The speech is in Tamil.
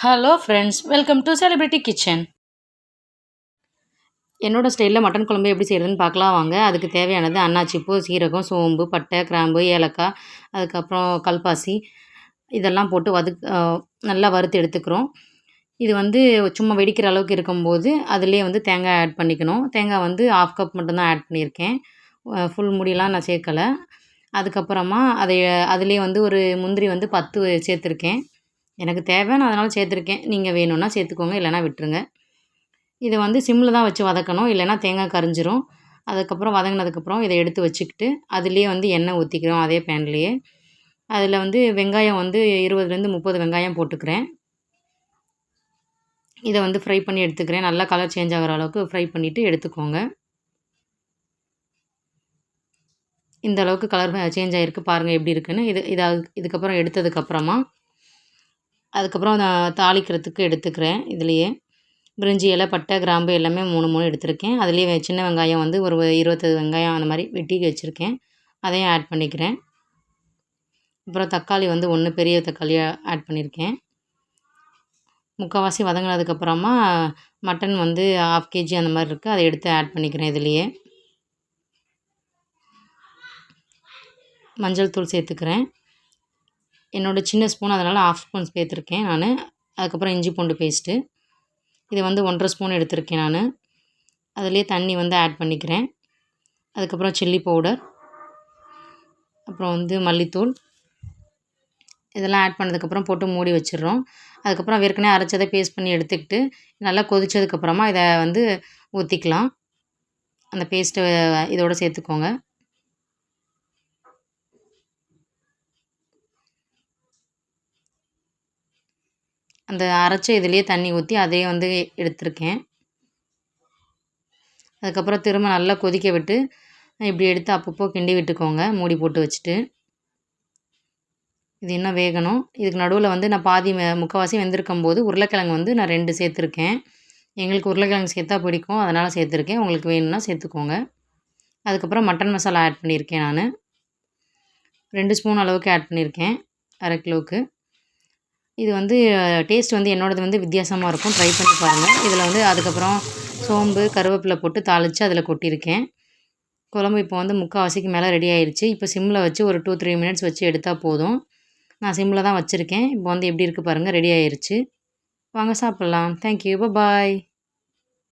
Hello friends, welcome to celebrity kitchen. என்னோடய ஸ்டைலில் மட்டன் குழம்பு எப்படி செய்கிறதுன்னு பார்க்கலாம் வாங்க. அதுக்கு தேவையானது அன்னாச்சிப்பூ, சீரகம், சோம்பு, பட்டை, கிராம்பு, ஏலக்காய், அதுக்கப்புறம் கல்பாசி இதெல்லாம் போட்டு நல்லா வறுத்து எடுத்துக்கிறோம். இது சும்மா வெடிக்கிற அளவுக்கு இருக்கும்போது அதிலே தேங்காய் ஆட் பண்ணிக்கணும். தேங்காய் 1/2 கப் மட்டும்தான் ஆட் பண்ணியிருக்கேன். ஃபுல் மூடியெலாம் நான் சேர்க்கலை. அதுக்கப்புறமா அதிலே ஒரு முந்திரி 10 சேர்த்துருக்கேன். எனக்கு தேவைன்னு அதனால் சேர்த்துருக்கேன். நீங்கள் வேணும்னா சேர்த்துக்கோங்க, இல்லைனா விட்டுருங்க. இதை சிம்மில் தான் வச்சு வதக்கணும், இல்லைனா தேங்காய் கரிஞ்சிரும். அதுக்கப்புறம் வதங்கினதுக்கப்புறம் இதை எடுத்து வச்சுக்கிட்டு அதிலேயே எண்ணெய் ஊற்றிக்கிறோம். அதே பேன்லேயே அதில் வெங்காயம் 20லேருந்து 30 வெங்காயம் போட்டுக்கிறேன். இதை ஃப்ரை பண்ணி எடுத்துக்கிறேன். நல்லா கலர் சேஞ்ச் ஆகிற அளவுக்கு ஃப்ரை பண்ணிவிட்டு எடுத்துக்கோங்க. இந்த அளவுக்கு கலர் சேஞ்ச் ஆகிருக்கு பாருங்கள் எப்படி இருக்குன்னு. இதுக்கப்புறம் எடுத்ததுக்கப்புறமா அதுக்கப்புறம் நான் தாளிக்கிறதுக்கு எடுத்துக்கிறேன். இதுலேயே பிரிஞ்சி இலை, பட்டை, கிராம்பு எல்லாமே 3 எடுத்திருக்கேன். அதுலேயே சின்ன வெங்காயம் ஒரு 25 வெங்காயம் அந்த மாதிரி வெட்டி வச்சுருக்கேன். அதையும் ஆட் பண்ணிக்கிறேன். அப்புறம் தக்காளி 1 பெரிய தக்காளியாக ஆட் பண்ணியிருக்கேன். முக்கால்வாசி வதங்கினதுக்கப்புறமா மட்டன் 1/2 kg அந்த மாதிரி இருக்குது, அதை எடுத்து ஆட் பண்ணிக்கிறேன். இதுலேயே மஞ்சள் தூள் சேர்த்துக்கிறேன். என்னோடய சின்ன ஸ்பூன், அதனால் 1/2 ஸ்பூன் சேர்த்துருக்கேன் நான். அதுக்கப்புறம் இஞ்சி பூண்டு பேஸ்ட்டு இது 1.5 ஸ்பூன் எடுத்திருக்கேன் நான். அதிலே தண்ணி ஆட் பண்ணிக்கிறேன். அதுக்கப்புறம் சில்லி பவுடர், அப்புறம் மல்லித்தூள் இதெல்லாம் ஆட் பண்ணதுக்கப்புறம் போட்டு மூடி வச்சிடுறோம். அதுக்கப்புறம் ஏற்கனவே அரைச்சதை பேஸ்ட் பண்ணி எடுத்துக்கிட்டு நல்லா கொதித்ததுக்கப்புறமா இதை ஊற்றிக்கலாம். அந்த பேஸ்ட்டை இதோடு சேர்த்துக்கோங்க. அந்த அரைச்ச இதுலேயே தண்ணி ஊற்றி அதே எடுத்திருக்கேன். அதுக்கப்புறம் திரும்ப நல்லா கொதிக்க விட்டு இப்படி எடுத்து அப்பப்போ கிண்டி விட்டுக்கோங்க, மூடி போட்டு வச்சுட்டு. இது இன்னும் வேகணும். இதுக்கு நடுவில் நான் பாதி முக்கால்வாசி வெந்திருக்கும் போது உருளைக்கிழங்கு நான் 2 சேர்த்துருக்கேன். எங்களுக்கு உருளைக்கிழங்கு சேர்த்தா பிடிக்கும், அதனால் சேர்த்துருக்கேன். உங்களுக்கு வேணும்னா சேர்த்துக்கோங்க. அதுக்கப்புறம் மட்டன் மசாலா ஆட் பண்ணியிருக்கேன் நான். 2 ஸ்பூன் அளவுக்கு ஆட் பண்ணியிருக்கேன், 1/2 கிலோவுக்கு. இது டேஸ்ட் என்னோடது வித்தியாசமாக இருக்கும், ட்ரை பண்ணி பாருங்கள். இதில் அதுக்கப்புறம் சோம்பு, கருவேப்பிலை போட்டு தாளித்து அதில் கொட்டியிருக்கேன். குழம்பு இப்போ முக்கால்வாசிக்கு மேலே ரெடி ஆயிடுச்சு. இப்போ சிம்மில் வச்சு ஒரு 2-3 மினிட்ஸ் வச்சு எடுத்தால் போதும். நான் சிம்மில் தான் வச்சுருக்கேன். இப்போ எப்படி இருக்குது பாருங்கள், ரெடி ஆயிடுச்சு. வாங்க சாப்பிட்லாம். தேங்க்யூ, பாய்.